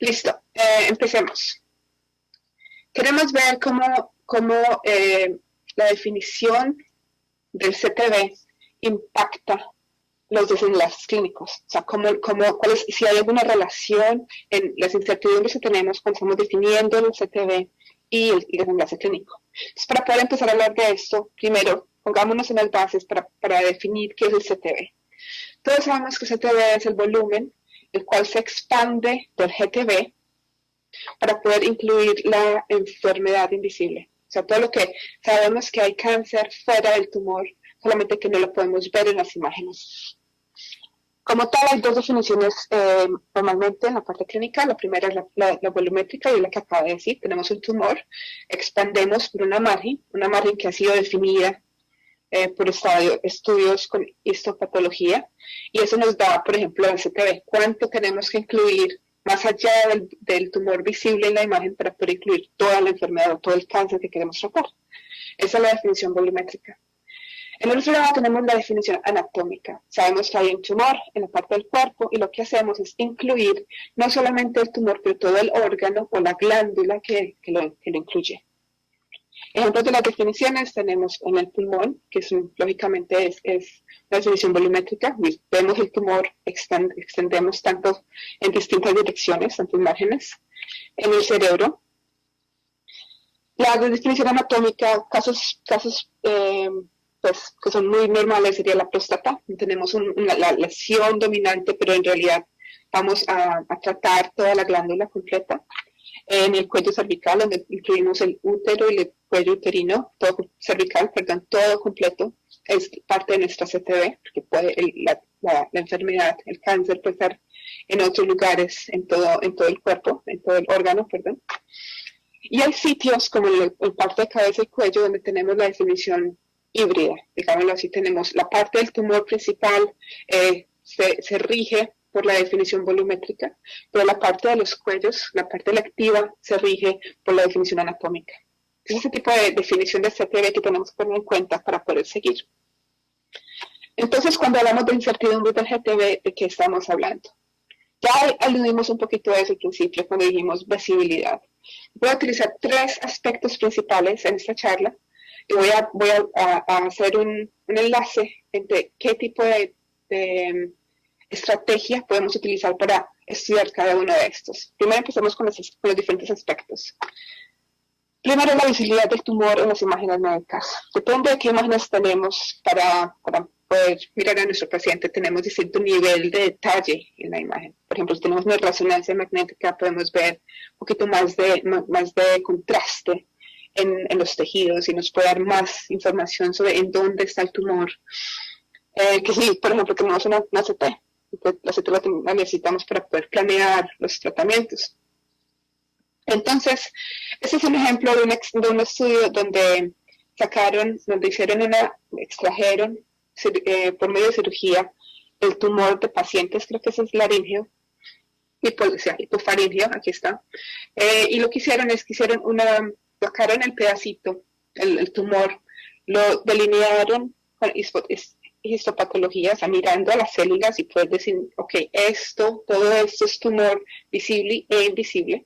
Listo, empecemos. Queremos ver cómo la definición del CTV impacta los desenlaces clínicos. O sea, si hay alguna relación en las incertidumbres que tenemos cuando estamos definiendo el CTV y el desenlace clínico. Entonces, para poder empezar a hablar de esto, primero, pongámonos en las bases para definir qué es el CTV. Todos sabemos que el CTV es el volumen, el cual se expande del GTV para poder incluir la enfermedad invisible. O sea, todo lo que sabemos que hay cáncer fuera del tumor, solamente que no lo podemos ver en las imágenes. Como tal, hay dos definiciones normalmente en la parte clínica. La primera es la volumétrica y la que acabo de decir. Tenemos un tumor, expandemos por una margen que ha sido definida por estudios con histopatología, y eso nos da, por ejemplo, el CTV. ¿Cuánto tenemos que incluir más allá del tumor visible en la imagen para poder incluir toda la enfermedad o todo el cáncer que queremos tratar? Esa es la definición volumétrica. En el otro lado tenemos la definición anatómica. Sabemos que hay un tumor en la parte del cuerpo y lo que hacemos es incluir no solamente el tumor, pero todo el órgano o la glándula que lo incluye. Ejemplos de las definiciones tenemos en el pulmón, que lógicamente es la definición volumétrica. Vemos el tumor, extendemos tanto en distintas direcciones, tantos márgenes. En el cerebro, la definición anatómica, casos pues, que son muy normales, sería la próstata. Tenemos la lesión dominante, pero en realidad vamos a tratar toda la glándula completa. En el cuello cervical, donde incluimos el útero y el cuello uterino, todo completo, es parte de nuestra CTV, porque la enfermedad, el cáncer puede estar en otros lugares, en todo el cuerpo, en todo el órgano, perdón. Y hay sitios como el parte de cabeza y cuello donde tenemos la definición híbrida, digámoslo así. Tenemos la parte del tumor principal, se rige por la definición volumétrica, pero la parte de los cuellos, la parte electiva, se rige por la definición anatómica. Es ese tipo de definición de CTV que tenemos que tener en cuenta para poder seguir. Entonces, cuando hablamos de incertidumbre del GTV, ¿de qué estamos hablando? Ya aludimos un poquito a eso al principio cuando dijimos visibilidad. Voy a utilizar tres aspectos principales en esta charla y voy a hacer un enlace entre qué tipo de estrategia podemos utilizar para estudiar cada uno de estos. Primero empezamos con los diferentes aspectos. Primero, la visibilidad del tumor en las imágenes médicas. Depende de qué imágenes tenemos para poder mirar a nuestro paciente. Tenemos distinto nivel de detalle en la imagen. Por ejemplo, si tenemos una resonancia magnética, podemos ver un poquito más de contraste en los tejidos y nos puede dar más información sobre en dónde está el tumor. Que si, por ejemplo, tenemos una CT, la CT la necesitamos para poder planear los tratamientos. Entonces, este es un ejemplo de un estudio donde extrajeron por medio de cirugía el tumor de pacientes, creo que ese es laríngeo, hipofaríngeo, aquí está. Y lo que hicieron es que sacaron el pedacito, el tumor, lo delinearon con histopatología, o sea, mirando a las células y poder decir, ok, todo esto es tumor visible e invisible.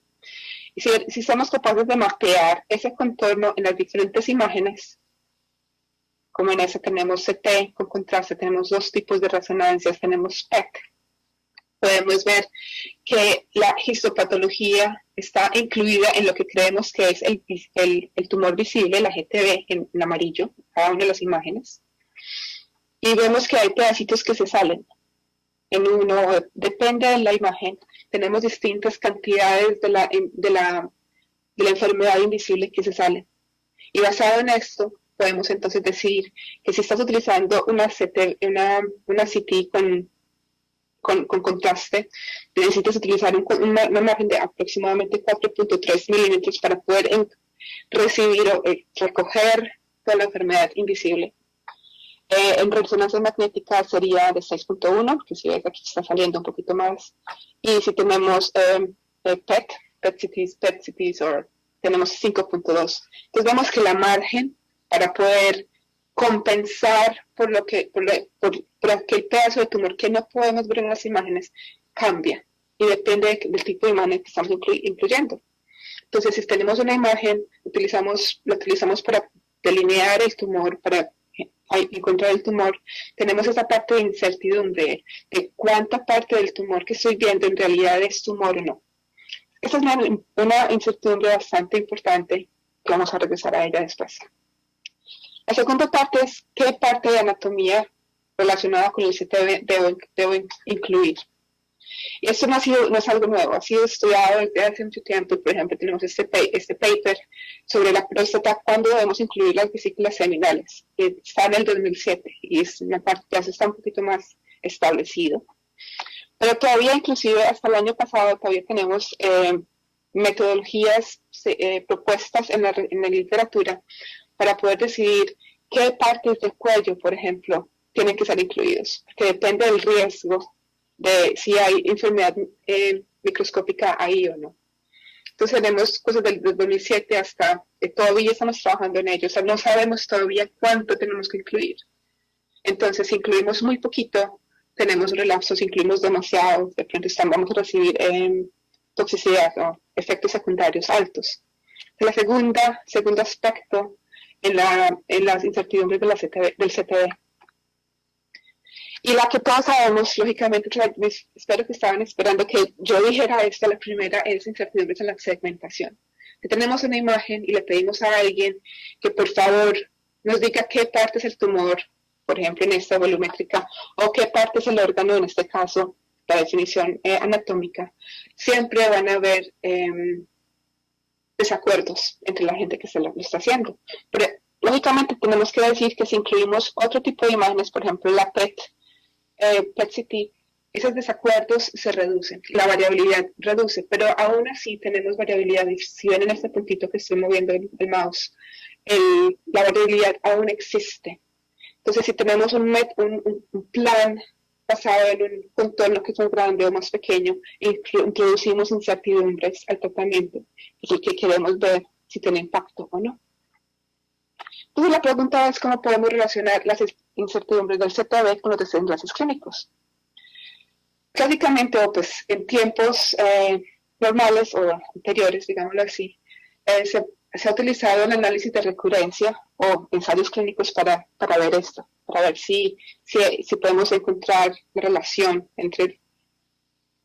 Y si somos capaces de mapear ese contorno en las diferentes imágenes, como en esa tenemos CT con contraste, tenemos dos tipos de resonancias, tenemos PET, podemos ver que la histopatología está incluida en lo que creemos que es el tumor visible, la GTV en amarillo, cada una de las imágenes. Y vemos que hay pedacitos que se salen. Depende de la imagen, tenemos distintas cantidades de la enfermedad invisible que se salen. Y basado en esto, podemos entonces decir que si estás utilizando una CT con contraste, necesitas utilizar una margen de aproximadamente 4.3 milímetros para poder recibir o recoger toda la enfermedad invisible. En resonancia magnética sería de 6.1, que si ves aquí está saliendo un poquito más. Y si tenemos PET CTs, tenemos 5.2. Entonces vemos que la margen para poder compensar por aquel pedazo de tumor que no podemos ver en las imágenes cambia. y depende del tipo de imagen que estamos incluyendo. Entonces, si tenemos una imagen, la utilizamos para delinear el tumor, para encontrar el tumor. Tenemos esa parte de incertidumbre de cuánta parte del tumor que estoy viendo en realidad es tumor o no. Esa es una incertidumbre bastante importante que vamos a regresar a ella después. La segunda parte es qué parte de anatomía relacionada con el CTV debo incluir. Y esto no es algo nuevo, ha sido estudiado desde hace mucho tiempo. Por ejemplo, tenemos este paper sobre la próstata, cuándo debemos incluir las vesículas seminales, que está en el 2007 y es una parte ya se está un poquito más establecido. Pero todavía, inclusive hasta el año pasado, todavía tenemos metodologías propuestas en la literatura para poder decidir qué partes del cuello, por ejemplo, tienen que ser incluidos, porque depende del riesgo de si hay enfermedad microscópica ahí o no. Entonces tenemos cosas del 2007 hasta todavía estamos trabajando en ello, o sea, no sabemos todavía cuánto tenemos que incluir. Entonces, si incluimos muy poquito, tenemos relapsos, si incluimos demasiado, de pronto vamos a recibir toxicidad o efectos secundarios altos. El segundo aspecto en las incertidumbres del CTV. Y la que todos sabemos, lógicamente, espero que estaban esperando que yo dijera esta, la primera es incertidumbres en la segmentación. Que tenemos una imagen y le pedimos a alguien que por favor nos diga qué parte es el tumor, por ejemplo en esta volumétrica, o qué parte es el órgano, en este caso, la definición anatómica. Siempre van a haber desacuerdos entre la gente que se lo está haciendo. Pero lógicamente tenemos que decir que si incluimos otro tipo de imágenes, por ejemplo la PET-CT, esos desacuerdos se reducen, la variabilidad reduce, pero aún así tenemos variabilidad. Y si ven en este puntito que estoy moviendo el mouse, la variabilidad aún existe. Entonces, si tenemos un plan basado en un contorno que es más grande o más pequeño, introducimos incertidumbres al tratamiento, es el que queremos ver si tiene impacto o no. Entonces, la pregunta es cómo podemos relacionar las incertidumbres del CTV con los desenlaces clínicos. Clásicamente, o pues en tiempos normales o anteriores, digámoslo así, se ha utilizado el análisis de recurrencia o ensayos clínicos para ver esto, para ver si podemos encontrar la relación entre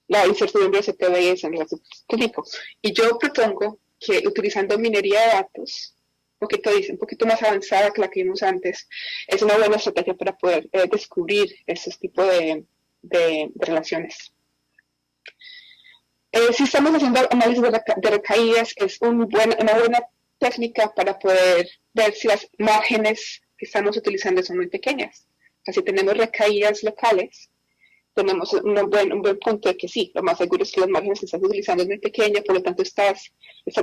la incertidumbre de CTV y el desenlace clínico. Y yo propongo que utilizando minería de datos, un poquito más avanzada que la que vimos antes, es una buena estrategia para poder descubrir estos tipos de relaciones. Si estamos haciendo análisis de recaídas, es una buena técnica para poder ver si las márgenes que estamos utilizando son muy pequeñas. O sea, si tenemos recaídas locales, tenemos un buen punto de que sí, lo más seguro es que las márgenes que estás utilizando es muy pequeña, por lo tanto estás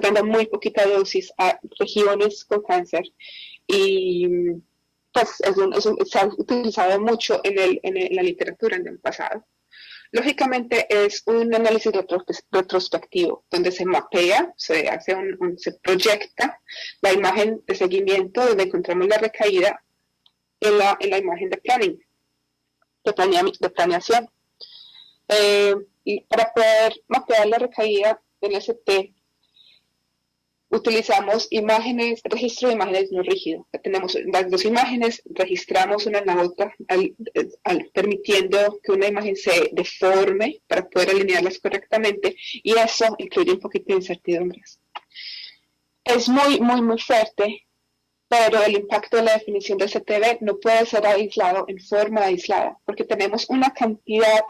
dando muy poquita dosis a regiones con cáncer y pues se ha utilizado mucho en la literatura en el pasado. Lógicamente es un análisis retrospectivo, donde se mapea, se proyecta la imagen de seguimiento, donde encontramos la recaída en la imagen de planning, de planeación. Y para poder mapear la recaída en ST, utilizamos registro de imágenes no rígido. Tenemos las dos imágenes, registramos una en la otra, permitiendo que una imagen se deforme para poder alinearlas correctamente, y eso incluye un poquito de incertidumbres. Es muy, muy, muy fuerte, pero el impacto de la definición del CTV no puede ser aislado en forma aislada, porque tenemos una cantidad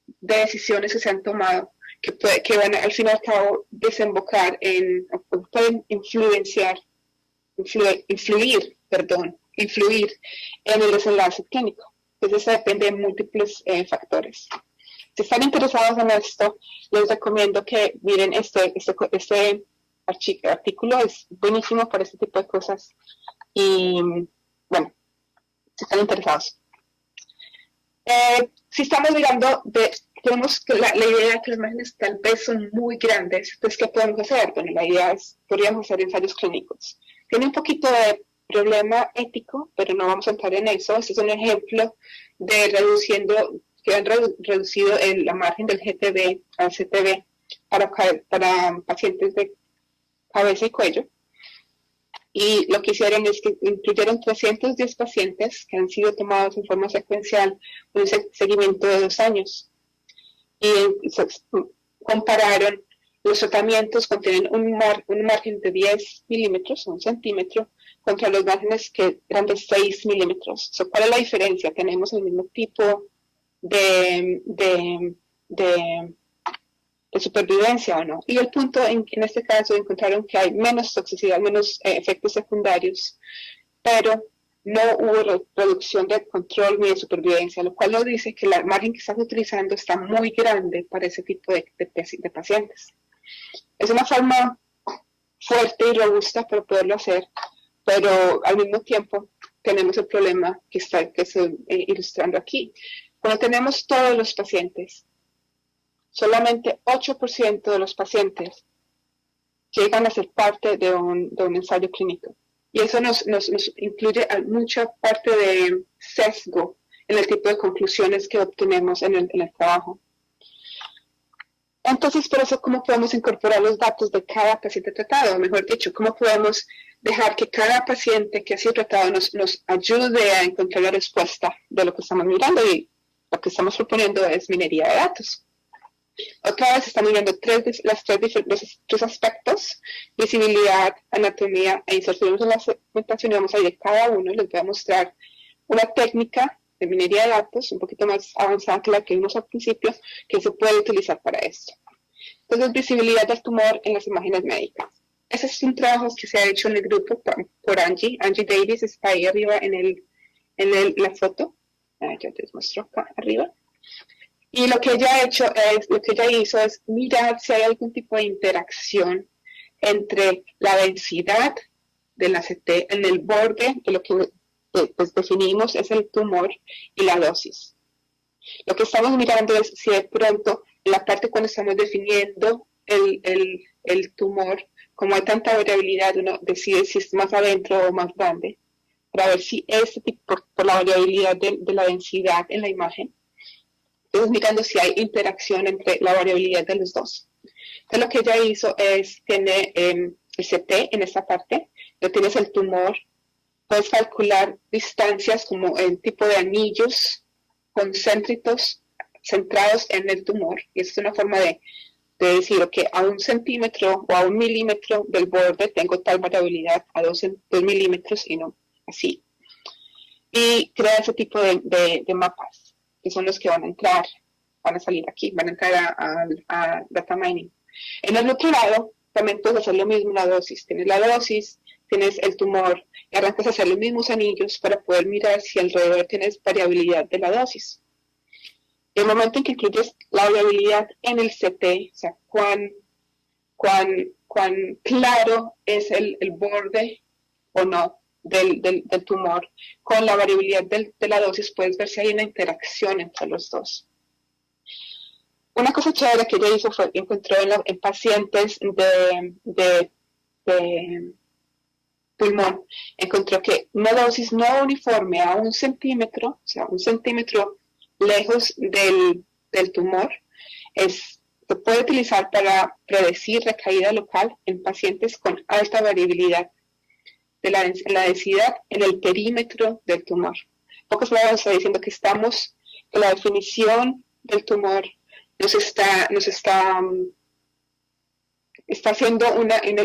de decisiones que se han tomado que van al fin y al cabo desembocar pueden influir en el desenlace clínico. Entonces eso depende de múltiples factores. Si están interesados en esto, les recomiendo que miren este artículo, es buenísimo para este tipo de cosas. Y bueno, si están interesados. Si estamos mirando, tenemos que la idea de que las imágenes tal vez son muy grandes, entonces ¿qué podemos hacer? Bueno, la idea es, podríamos hacer ensayos clínicos. Tiene un poquito de problema ético, pero no vamos a entrar en eso. Este es un ejemplo de reduciendo que han reducido la margen del GTB al CTB para pacientes de cabeza y cuello. Y lo que hicieron es que incluyeron 310 pacientes que han sido tomados en forma secuencial con un seguimiento de 2 años. Y compararon los tratamientos que tienen un margen de 10 milímetros o 1 centímetro contra los márgenes que eran de 6 milímetros. ¿Cuál es la diferencia? Tenemos el mismo tipo de supervivencia o no. Y el punto en este caso encontraron que hay menos toxicidad, menos efectos secundarios, pero no hubo reducción de control ni de supervivencia, lo cual nos dice que el margen que estás utilizando está muy grande para ese tipo de pacientes. Es una forma fuerte y robusta para poderlo hacer, pero al mismo tiempo tenemos el problema que estoy ilustrando aquí. Cuando tenemos todos los pacientes, solamente 8% de los pacientes llegan a ser parte de un ensayo clínico. Y eso nos incluye mucha parte de sesgo en el tipo de conclusiones que obtenemos en el trabajo. Entonces, por eso, ¿cómo podemos incorporar los datos de cada paciente tratado? Mejor dicho, ¿cómo podemos dejar que cada paciente que ha sido tratado nos ayude a encontrar la respuesta de lo que estamos mirando? Y lo que estamos proponiendo es minería de datos. Otra vez estamos viendo los tres aspectos: visibilidad, anatomía e inserción en la segmentación. Y vamos a ir de cada uno y les voy a mostrar una técnica de minería de datos un poquito más avanzada que la que vimos al principio, que se puede utilizar para esto. Entonces, visibilidad del tumor en las imágenes médicas. Ese es un trabajo que se ha hecho en el grupo por Angie. Angie Davis está ahí arriba en la foto. Ya te muestro acá arriba. Y lo que ella hizo es mirar si hay algún tipo de interacción entre la densidad de la CT en el borde de lo que pues definimos es el tumor y la dosis. Lo que estamos mirando es si de pronto en la parte cuando estamos definiendo el tumor, como hay tanta variabilidad, uno decide si es más adentro o más grande, para ver si este tipo, por la variabilidad de la densidad en la imagen, estamos mirando si hay interacción entre la variabilidad de los dos. Entonces lo que ella hizo es, tiene el CT en esta parte, lo tienes el tumor, puedes calcular distancias como el tipo de anillos concéntricos centrados en el tumor. Y esa es una forma de decir que a 1 centímetro o a 1 milímetro del borde tengo tal variabilidad, a 2 milímetros y no así. Y crea ese tipo de mapas, que son los que van a salir aquí, van a entrar a data mining. En el otro lado, también puedes hacer lo mismo, la dosis. Tienes la dosis, tienes el tumor, y arrancas a hacer los mismos anillos para poder mirar si alrededor tienes variabilidad de la dosis. Y el momento en que incluyes la variabilidad en el CT, o sea, cuán claro es el borde o no del tumor, con la variabilidad de la dosis puedes ver si hay una interacción entre los dos. Una cosa chévere que ella hizo fue que encontró en pacientes de pulmón, encontró que una dosis no uniforme a 1 centímetro, o sea, 1 centímetro lejos del tumor, se puede utilizar para predecir recaída local en pacientes con alta variabilidad de la densidad en el perímetro del tumor. En pocas palabras está diciendo que la definición del tumor está haciendo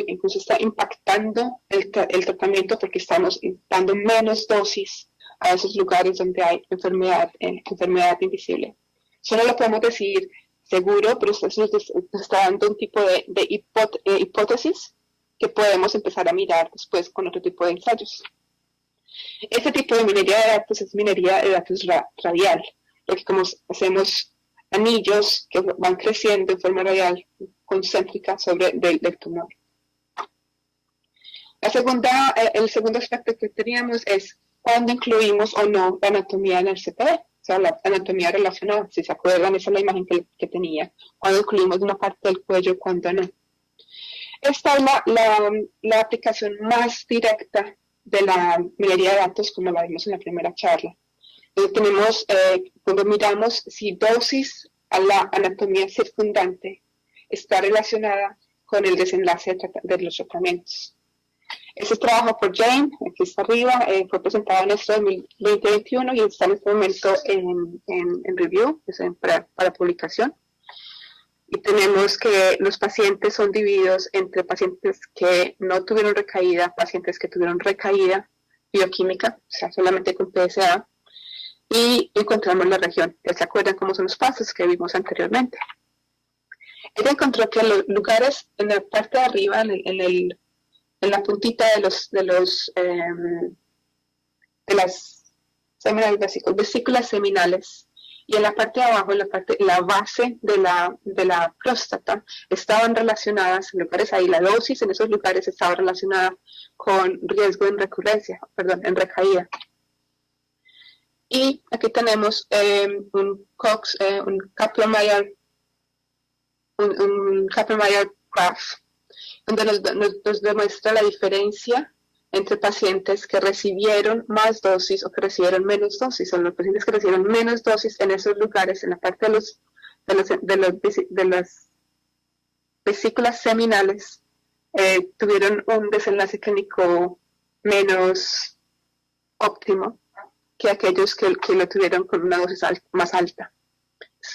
incluso está impactando el tratamiento porque estamos dando menos dosis a esos lugares donde hay enfermedad invisible. Eso no lo podemos decir seguro, pero eso está dando un tipo de hipótesis que podemos empezar a mirar después con otro tipo de ensayos. Este tipo de minería de datos es minería de datos radial, porque como hacemos anillos que van creciendo en forma radial concéntrica sobre del tumor. El segundo aspecto que teníamos es cuándo incluimos o no la anatomía en el CTD, o sea, la anatomía relacionada. Si se acuerdan, esa es la imagen que tenía, cuándo incluimos una parte del cuello, cuándo no. Esta es la aplicación más directa de la minería de datos, como la vimos en la primera charla. Cuando miramos si dosis a la anatomía circundante está relacionada con el desenlace de los tratamientos. Ese trabajo por Jane, aquí está arriba, fue presentado en este 2021 y está en este momento en review, para publicación. Y tenemos que los pacientes son divididos entre pacientes que no tuvieron recaída, pacientes que tuvieron recaída bioquímica, o sea, solamente con PSA, y encontramos la región. ¿Se acuerdan cómo son los pasos que vimos anteriormente? Ella encontró que los lugares en la parte de arriba, en la puntita de las vesículas seminales, y en la parte de abajo, la base de la próstata, estaban relacionadas, en lugares ahí, la dosis en esos lugares estaba relacionada con riesgo en recaída. Y aquí tenemos un Kaplan-Meier graph, donde nos demuestra la diferencia entre pacientes que recibieron más dosis o que recibieron menos dosis. Son los pacientes que recibieron menos dosis en esos lugares, en la parte de las vesículas seminales, tuvieron un desenlace clínico menos óptimo que aquellos que lo tuvieron con una dosis más alta.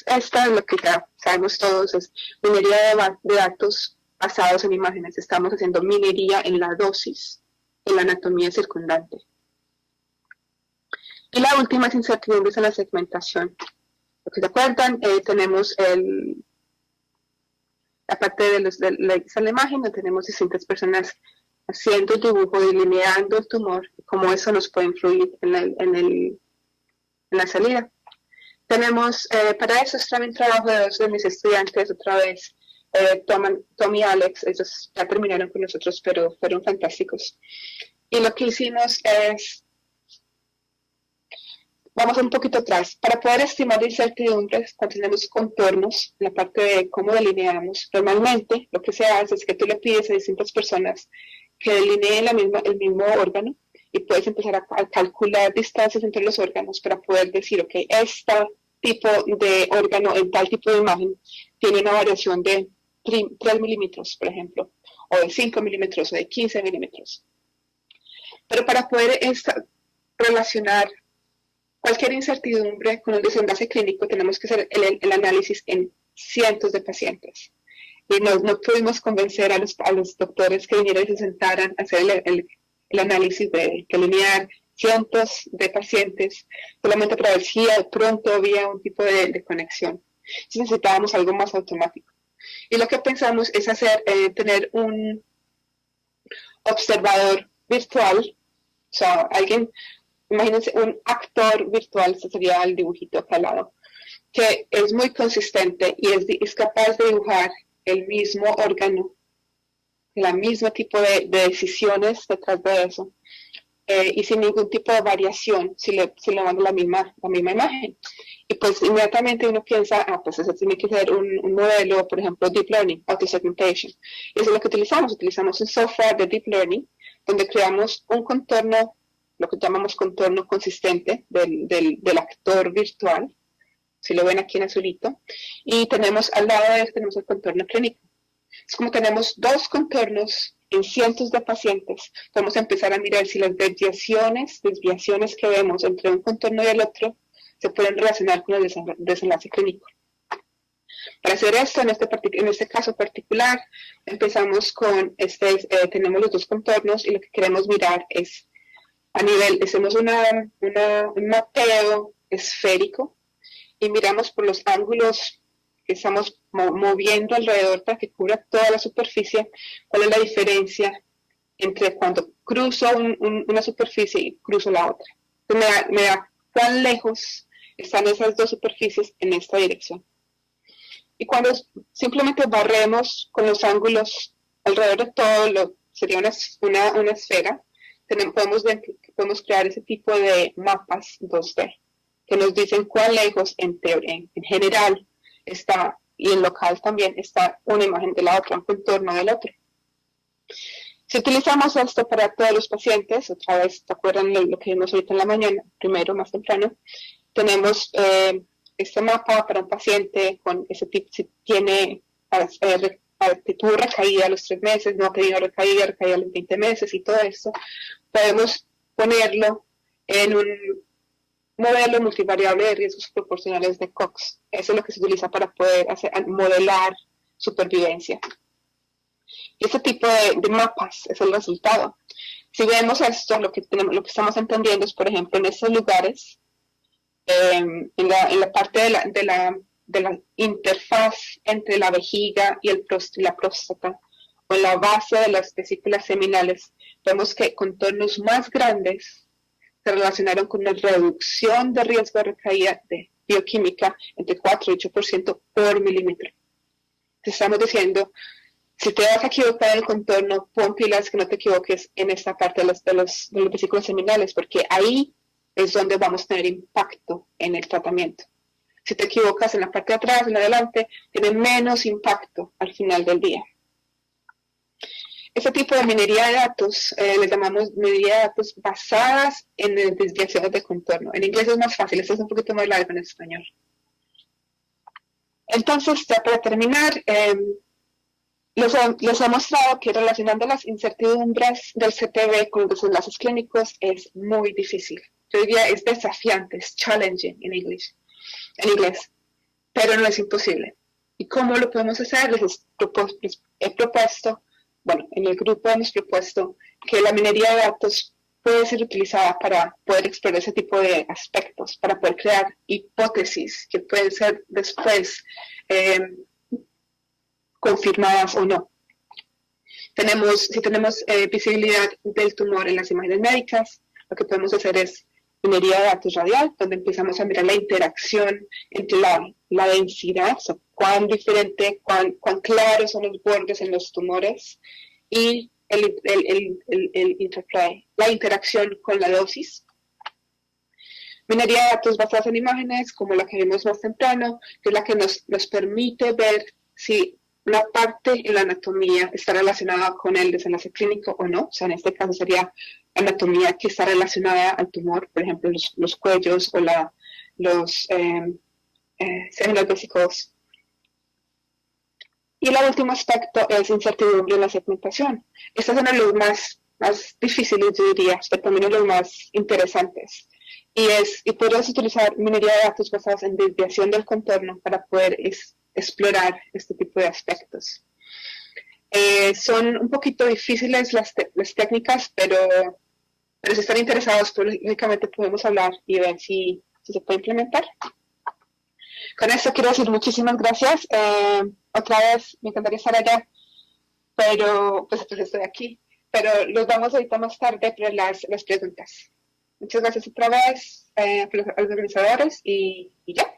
Esta es lo que ya sabemos todos, es minería de datos basados en imágenes. Estamos haciendo minería en la dosis, en la anatomía circundante. Y la última es incertidumbres en la segmentación. Lo que se acuerdan, tenemos la parte de la imagen, donde tenemos distintas personas haciendo el dibujo, delineando el tumor, y cómo eso nos puede influir en la salida. Tenemos, para eso es también trabajo de dos de mis estudiantes, otra vez, Tom y Alex. Ellos ya terminaron con nosotros, pero fueron fantásticos. Y lo que hicimos es, vamos un poquito atrás, para poder estimar incertidumbres, cuando tenemos contornos, la parte de cómo delineamos, normalmente lo que se hace es que tú le pides a distintas personas que delineen el mismo órgano, y puedes empezar a calcular distancias entre los órganos para poder decir, ok, este tipo de órgano en tal tipo de imagen tiene una variación de 3 milímetros, por ejemplo, o de 5 milímetros, o de 15 milímetros. Pero para poder relacionar cualquier incertidumbre con un desenlace clínico, tenemos que hacer el análisis en cientos de pacientes. Y no pudimos convencer a los doctores que vinieran y se sentaran a hacer el análisis de delinear cientos de pacientes, solamente para ver si de pronto había un tipo de conexión. Entonces necesitábamos algo más automático. Y lo que pensamos es tener un observador virtual, o sea, imagínense un actor virtual, este sería el dibujito acá al lado, que es muy consistente y es capaz de dibujar el mismo órgano, el mismo tipo de decisiones detrás de eso, y sin ningún tipo de variación si le mando la misma imagen. Y pues inmediatamente uno piensa, pues eso tiene que ser un modelo, por ejemplo, Deep Learning, Auto-Segmentation. Y eso es lo que utilizamos un software de Deep Learning, donde creamos un contorno, lo que llamamos contorno consistente del actor virtual, si lo ven aquí en azulito, y tenemos al lado de eso tenemos el contorno clínico. Es como tenemos dos contornos en cientos de pacientes, vamos a empezar a mirar si las desviaciones que vemos entre un contorno y el otro se pueden relacionar con el desenlace clínico. Para hacer esto, en este caso particular, empezamos con tenemos los dos contornos y lo que queremos mirar es hacemos un mapeo esférico y miramos por los ángulos que estamos moviendo alrededor para que cubra toda la superficie, cuál es la diferencia entre cuando cruzo una superficie y cruzo la otra. Entonces me da cuán lejos están esas dos superficies en esta dirección. Y cuando simplemente barremos con los ángulos alrededor de todo, sería una esfera, podemos crear ese tipo de mapas 2D que nos dicen cuán lejos en general está, y en local también está una imagen de la otra, un contorno del otro. Si utilizamos esto para todos los pacientes, otra vez, ¿te acuerdan lo que vimos ahorita en la mañana? Primero, más temprano, tenemos este mapa para un paciente con ese tipo, si tiene, que tuvo recaída a los 3 meses, no ha tenido recaída a los 20 meses y todo esto, podemos ponerlo en un modelo multivariable de riesgos proporcionales de Cox. Eso es lo que se utiliza para poder modelar supervivencia. Y este tipo de mapas es el resultado. Si vemos esto, lo que estamos entendiendo es, por ejemplo, en estos lugares, en la parte de la interfaz entre la vejiga y la próstata, o en la base de las vesículas seminales, vemos que contornos más grandes se relacionaron con una reducción de riesgo de recaída de bioquímica entre 4 y 8% por milímetro. Te estamos diciendo, si te vas a equivocar en el contorno, pon pilas que no te equivoques en esta parte de los vesículos seminales, porque ahí es donde vamos a tener impacto en el tratamiento. Si te equivocas en la parte de atrás, en adelante, tiene menos impacto al final del día. Este tipo de minería de datos le llamamos minería de datos basadas en desviaciones de contorno. En inglés es más fácil, esto es un poquito más largo en español. Entonces, ya para terminar, les he mostrado que relacionando las incertidumbres del CTV con los enlaces clínicos es muy difícil. Yo diría es desafiante, es challenging en inglés, pero no es imposible. ¿Y cómo lo podemos hacer? Les he propuesto, bueno, en el grupo hemos propuesto que la minería de datos puede ser utilizada para poder explorar ese tipo de aspectos, para poder crear hipótesis que pueden ser después confirmadas o no. Si tenemos visibilidad del tumor en las imágenes médicas, lo que podemos hacer es minería de datos radial, donde empezamos a mirar la interacción entre la densidad, o sea, cuán diferente, cuán claros son los bordes en los tumores, y el interplay, la interacción con la dosis. Minería de datos basadas en imágenes, como la que vimos más temprano, que es la que nos permite ver si una parte en la anatomía está relacionada con el desenlace clínico o no. O sea, en este caso sería anatomía que está relacionada al tumor, por ejemplo, los cuellos o los seminal vesicles. Y el último aspecto es incertidumbre en la segmentación. Estos son los más difíciles, yo diría, pero también los más interesantes. Y podemos utilizar minería de datos basados en desviación del contorno para poder explorar este tipo de aspectos. Son un poquito difíciles las técnicas, pero si están interesados, únicamente podemos hablar y ver si se puede implementar. Con esto quiero decir muchísimas gracias. Otra vez, me encantaría estar allá, pero pues estoy aquí. Pero los vamos ahorita más tarde para las preguntas. Muchas gracias otra vez a los organizadores y ya.